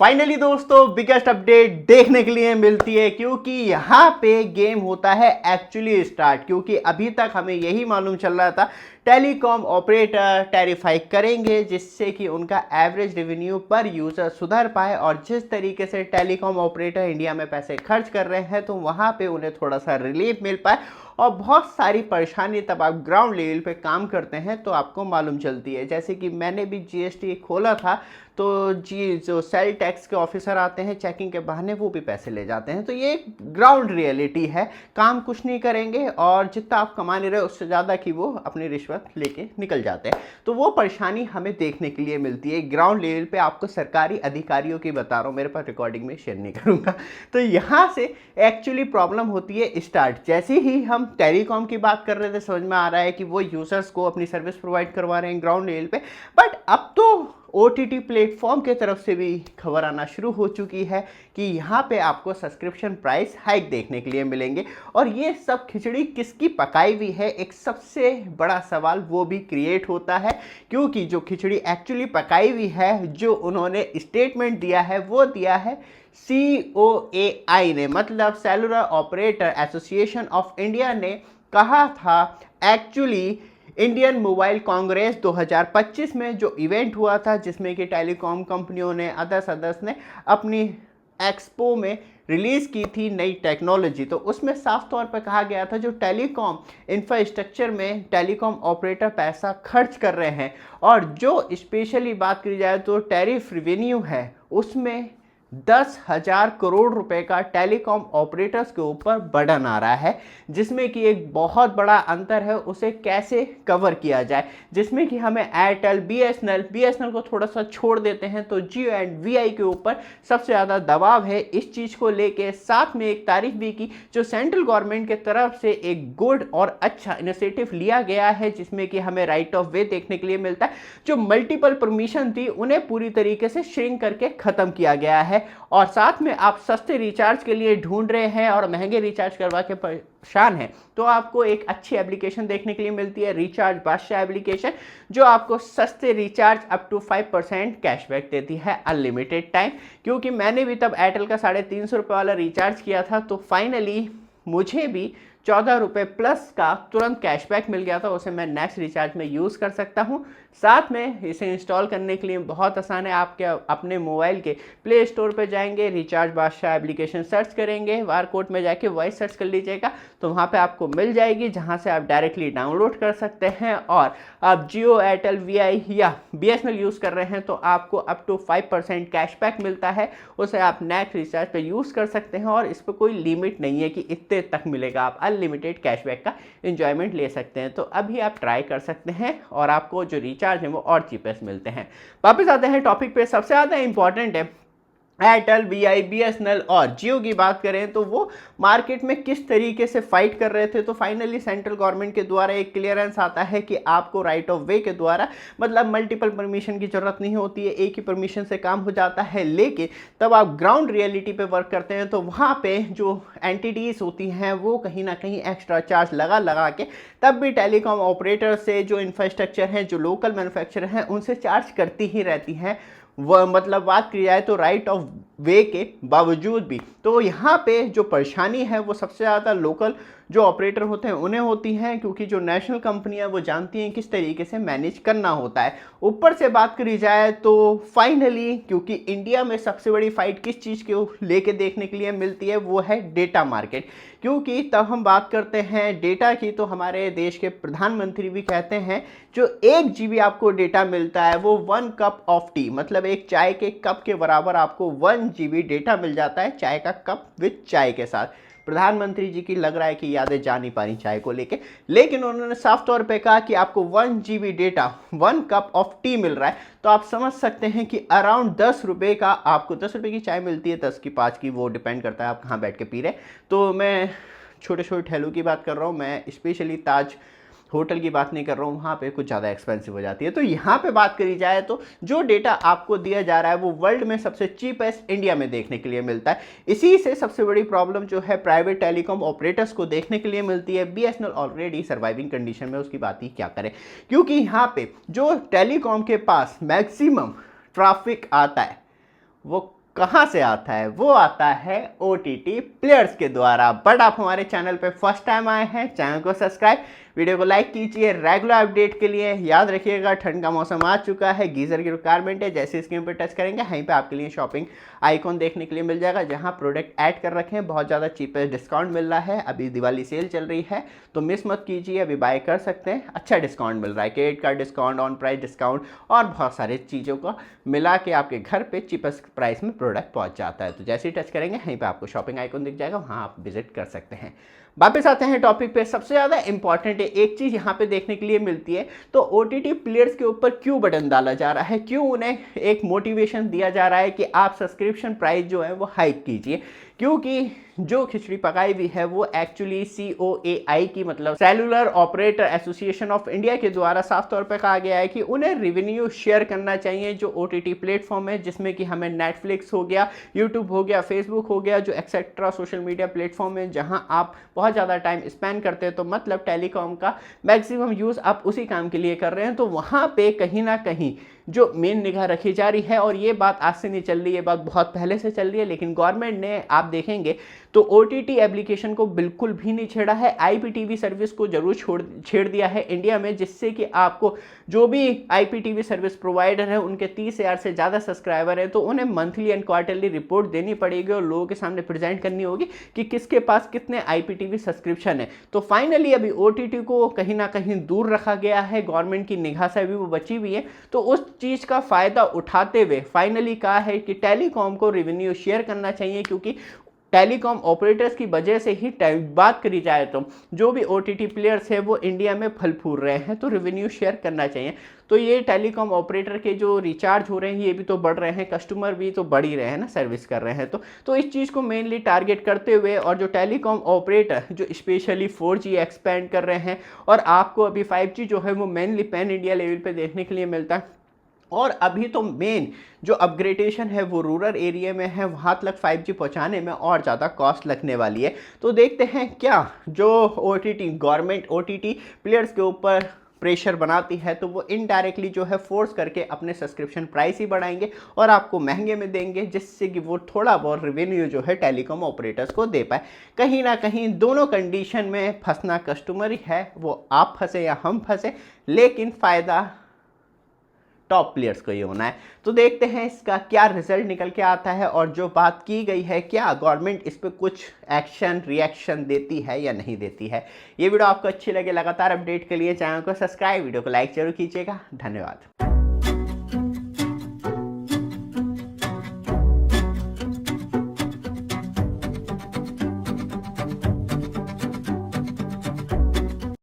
Finally दोस्तों biggest update देखने के लिए मिलती है क्योंकि यहाँ पे गेम होता है एक्चुअली स्टार्ट। क्योंकि अभी तक हमें यही मालूम चल रहा था टेलीकॉम ऑपरेटर टैरिफाई करेंगे जिससे कि उनका एवरेज रेवेन्यू पर यूज़र सुधर पाए, और जिस तरीके से टेलीकॉम ऑपरेटर इंडिया में पैसे खर्च कर रहे हैं तो वहाँ पे उन्हें थोड़ा सा रिलीफ मिल पाए। और बहुत सारी परेशानी तब आप ग्राउंड लेवल पे काम करते हैं तो आपको मालूम चलती है। जैसे कि मैंने भी जीएसटी खोला था तो जी जो सेल टैक्स के ऑफिसर आते हैं चेकिंग के बहाने वो भी पैसे ले जाते हैं। तो ये ग्राउंड रियलिटी है, काम कुछ नहीं करेंगे और जितना आप कमा नहीं रहे उससे ज़्यादा की वो अपनी रिश्वत लेके निकल जाते हैं। तो वो परेशानी हमें देखने के लिए मिलती है ग्राउंड लेवल पे। आपको सरकारी अधिकारियों की बता रहा हूँ, मेरे पास रिकॉर्डिंग में शेयर नहीं करूँगा। तो यहाँ से एक्चुअली प्रॉब्लम होती है स्टार्ट। जैसे ही हम टेलीकॉम की बात कर रहे थे समझ में आ रहा है कि वो यूजर्स को अपनी सर्विस प्रोवाइड करवा रहे हैं ग्राउंड लेवल पे, बट अब तो OTT प्लेटफॉर्म के तरफ से भी खबर आना शुरू हो चुकी है कि यहाँ पे आपको सब्सक्रिप्शन प्राइस हाइक देखने के लिए मिलेंगे। और ये सब खिचड़ी किसकी पकाई हुई है, एक सबसे बड़ा सवाल वो भी क्रिएट होता है। क्योंकि जो खिचड़ी एक्चुअली पकाई हुई है, जो उन्होंने स्टेटमेंट दिया है वो दिया है COAI ने, मतलब cellular operator association of India ने कहा था। एक्चुअली इंडियन मोबाइल कांग्रेस 2025 में जो इवेंट हुआ था जिसमें कि टेलीकॉम कंपनियों ने अदर्स ने अपनी एक्सपो में रिलीज़ की थी नई टेक्नोलॉजी, तो उसमें साफ तौर पर कहा गया था जो टेलीकॉम इंफ्रास्ट्रक्चर में टेलीकॉम ऑपरेटर पैसा खर्च कर रहे हैं, और जो स्पेशली बात करी जाए तो टैरिफ रेवेन्यू है उसमें 10,000 करोड़ रुपए का टेलीकॉम ऑपरेटर्स के ऊपर बर्डन आ रहा है, जिसमें कि एक बहुत बड़ा अंतर है उसे कैसे कवर किया जाए। जिसमें कि हमें एयरटेल बीएसएनएल को थोड़ा सा छोड़ देते हैं तो जियो एंड वीआई के ऊपर सबसे ज़्यादा दबाव है इस चीज़ को लेके। साथ में एक तारीफ भी की जो सेंट्रल गवर्नमेंट के तरफ से एक गुड और अच्छा इनिशिएटिव लिया गया है जिसमें कि हमें राइट ऑफ वे देखने के लिए मिलता है। जो मल्टीपल परमिशन थी उन्हें पूरी तरीके से श्रिंक करके ख़त्म किया गया है। और साथ में आप सस्ते रिचार्ज के लिए ढूंढ रहे हैं और महंगे रिचार्ज करवा के परेशान हैं तो आपको एक अच्छी एप्लीकेशन देखने के लिए मिलती है, रिचार्ज बादशाह एप्लीकेशन, जो आपको सस्ते रिचार्ज अप टू 5% कैशबैक देती है अनलिमिटेड टाइम। क्योंकि मैंने भी तब एयरटेल का 350 रुपये वाला रिचार्ज किया था तो फाइनली मुझे भी 14 रुपये प्लस का तुरंत कैशबैक मिल गया था, उसे मैं नेक्स्ट रिचार्ज में यूज़ कर सकता हूं। साथ में इसे इंस्टॉल करने के लिए बहुत आसान है, आपके अपने मोबाइल के प्ले स्टोर पे जाएंगे, रिचार्ज बादशाह एप्लीकेशन सर्च करेंगे, बार कोड में जाके वॉइस सर्च कर लीजिएगा तो वहाँ पे आपको मिल जाएगी, जहाँ से आप डायरेक्टली डाउनलोड कर सकते हैं। और आप जियो एयरटेल वीआई या बीएसएनएल यूज़ कर रहे हैं तो आपको अप टू 5% कैशबैक मिलता है, उसे आप नेक्स्ट रिचार्ज पे यूज़ कर सकते हैं। और इस पर कोई लिमिट नहीं है कि इतने तक मिलेगा, आप अनलिमिटेड कैशबैक का एंजॉयमेंट ले सकते हैं। तो अभी आप ट्राई कर सकते हैं और आपको जो रिचार्ज है वो और चीपेस्ट मिलते हैं। वापस आते हैं टॉपिक पे। सबसे ज़्यादा इंपॉर्टेंट है एयरटेल वीआई बीएसएनएल और जियो की बात करें तो वो मार्केट में किस तरीके से फाइट कर रहे थे। तो फाइनली सेंट्रल गवर्नमेंट के द्वारा एक क्लियरेंस आता है कि आपको राइट ऑफ वे के द्वारा, मतलब मल्टीपल परमिशन की जरूरत नहीं होती है, एक ही परमिशन से काम हो जाता है। लेकिन तब आप ग्राउंड रियलिटी पे वर्क करते हैं तो वहाँ पे जो एंटिटीज़ होती हैं वो कहीं ना कहीं एक्स्ट्रा चार्ज लगा के तब भी टेलीकॉम ऑपरेटर से जो इंफ्रास्ट्रक्चर हैं, जो लोकल मैन्युफैक्चरर हैं, उनसे चार्ज करती ही रहती हैं। वह मतलब बात की जाए तो राइट ऑफ वे के बावजूद भी। तो यहाँ पे जो परेशानी है वो सबसे ज़्यादा लोकल जो ऑपरेटर होते हैं उन्हें होती हैं, क्योंकि जो नेशनल कंपनियां वो जानती हैं किस तरीके से मैनेज करना होता है। ऊपर से बात करी जाए तो फाइनली क्योंकि इंडिया में सबसे बड़ी फाइट किस चीज़ के लेके देखने के लिए मिलती है वो है डेटा मार्केट। क्योंकि तब हम बात करते हैं डेटा की तो हमारे देश के प्रधानमंत्री भी कहते हैं जो 1 GB आपको डेटा मिलता है वो 1 कप ऑफ टी, मतलब एक चाय के कप के बराबर आपको 1 GB डेटा मिल जाता है, चाय का कप विद चाय के साथ। प्रधानमंत्री जी की लग रहा है कि यादें जा नहीं पा रही चाय को लेके, लेकिन उन्होंने साफ तौर पे कहा कि आपको 1 GB data 1 cup of tea मिल रहा है। तो आप समझ सकते हैं कि अराउंड 10 रुपये का आपको 10 रुपये की चाय मिलती है, 10 की 5 की, वो डिपेंड करता है आप कहाँ बैठ के पी रहे। तो मैं छोटे छोटे ठेलों की बात कर रहा हूँ, मैं स्पेशली ताज होटल की बात नहीं कर रहा हूँ, वहाँ पे कुछ ज़्यादा एक्सपेंसिव हो जाती है। तो यहाँ पे बात करी जाए तो जो डेटा आपको दिया जा रहा है वो वर्ल्ड में सबसे चीपेस्ट इंडिया में देखने के लिए मिलता है। इसी से सबसे बड़ी प्रॉब्लम जो है प्राइवेट टेलीकॉम ऑपरेटर्स को देखने के लिए मिलती है। बीएसएनएल ऑलरेडी सर्वाइविंग कंडीशन में, उसकी बात ही क्या करें, क्योंकि यहाँ पे जो टेलीकॉम के पास मैक्सिमम ट्रैफिक आता है वो कहाँ से आता है? वो आता है OTT प्लेयर्स के द्वारा। बट आप हमारे चैनल पे फर्स्ट टाइम आए हैं, चैनल को सब्सक्राइब, वीडियो को लाइक कीजिए। रेगुलर अपडेट के लिए याद रखिएगा, ठंड का मौसम आ चुका है, गीजर की रिक्वायरमेंट है। जैसे स्क्रीन पे टच करेंगे वहीं पे आपके लिए शॉपिंग आइकॉन देखने के लिए मिल जाएगा, जहां प्रोडक्ट ऐड कर रखे हैं। बहुत ज़्यादा चीपेस्ट डिस्काउंट मिल रहा है, अभी दिवाली सेल चल रही है तो मिस मत कीजिए, अभी बाय कर सकते हैं। अच्छा डिस्काउंट मिल रहा है, credit card discount, on price discount और बहुत सारे चीज़ों को मिला के आपके घर पे चीपेस्ट प्राइस में प्रोडक्ट पहुंच जाता है। तो जैसे ही टच करेंगे वहीं पे आपको शॉपिंग आइकॉन दिख जाएगा, वहाँ आप विजिट कर सकते हैं। वापस आते हैं टॉपिक पे। सबसे ज़्यादा इंपॉर्टेंट है एक चीज़ यहाँ पे देखने के लिए मिलती है, तो OTT प्लेयर्स के ऊपर क्यों बटन डाला जा रहा है, क्यों उन्हें एक मोटिवेशन दिया जा रहा है कि आप सब्सक्रिप्शन प्राइस जो है वो हाइक कीजिए। क्योंकि जो खिचड़ी पकाई हुई है वो एक्चुअली COAI की, मतलब cellular operator association of India के द्वारा साफ तौर पे कहा गया है कि उन्हें रेवेन्यू शेयर करना चाहिए जो OTT प्लेटफॉर्म है, जिसमें कि हमें नेटफ्लिक्स हो गया, यूट्यूब हो गया, फेसबुक हो गया, जो एक्सेट्रा सोशल मीडिया प्लेटफॉर्म है जहां आप बहुत ज़्यादा टाइम स्पेंड करते हैं, तो मतलब टेलीकॉम का मैक्सिमम यूज़ आप उसी काम के लिए कर रहे हैं। तो वहाँ पे कहीं ना कहीं जो मेन निगाह रखी जा रही है, और ये बात आज से नहीं चल रही है, बात बहुत पहले से चल रही है, लेकिन गवर्नमेंट ने आप देखेंगे तो OTT एप्लीकेशन को बिल्कुल भी नहीं छेड़ा है। IPTV सर्विस को जरूर छेड़ दिया है इंडिया में, जिससे कि आपको जो भी IPTV सर्विस प्रोवाइडर है उनके 30,000 से ज़्यादा सब्सक्राइबर हैं, तो उन्हें मंथली एंड क्वार्टरली रिपोर्ट देनी पड़ेगी और लोगों के सामने प्रेजेंट करनी होगी कि किसके पास कितने IPTV सब्सक्रिप्शन है। तो फाइनली अभी OTT को कहीं ना कहीं दूर रखा गया है, गवर्नमेंट की निगाह से भी वो बची हुई है। तो उस चीज़ का फ़ायदा उठाते हुए फाइनली कहा है कि टेलीकॉम को रेवेन्यू शेयर करना चाहिए, क्योंकि टेलीकॉम ऑपरेटर्स की वजह से ही बात करी जाए तो जो भी OTT प्लेयर्स है वो इंडिया में फल फूल रहे हैं, तो रेवेन्यू शेयर करना चाहिए। तो ये टेलीकॉम ऑपरेटर के जो रिचार्ज हो रहे हैं ये भी तो बढ़ रहे हैं, कस्टमर भी तो बढ़ ही रहे हैं ना, सर्विस कर रहे हैं। तो इस चीज़ को मेनली टारगेट करते हुए, और जो टेलीकॉम ऑपरेटर जो स्पेशली 4G एक्सपेंड कर रहे हैं, और आपको अभी 5G जो है वो मेनली पैन इंडिया लेवल पे देखने के लिए मिलता है। और अभी तो मेन जो अपग्रेडेशन है वो रूरल एरिया में है, वहाँ तक 5G पहुँचाने में और ज़्यादा कॉस्ट लगने वाली है। तो देखते हैं क्या जो OTT गवर्नमेंट OTT प्लेयर्स के ऊपर प्रेशर बनाती है, तो वो इनडायरेक्टली जो है फोर्स करके अपने सब्सक्रिप्शन प्राइस ही बढ़ाएंगे और आपको महंगे में देंगे, जिससे कि वो थोड़ा बहुत रेवेन्यू जो है टेलीकॉम ऑपरेटर्स को दे पाए। कहीं ना कहीं दोनों कंडीशन में फंसना कस्टमर ही है, वो आप फंसे या हम फंसे, लेकिन फ़ायदा टॉप प्लेयर्स को ही होना है। तो देखते हैं इसका क्या रिजल्ट निकल के आता है, और जो बात की गई है क्या गवर्नमेंट इस पर कुछ एक्शन रिएक्शन देती है या नहीं देती है। ये वीडियो आपको अच्छी लगे, लगातार अपडेट के लिए चैनल को सब्सक्राइब, वीडियो को लाइक जरूर कीजिएगा। धन्यवाद।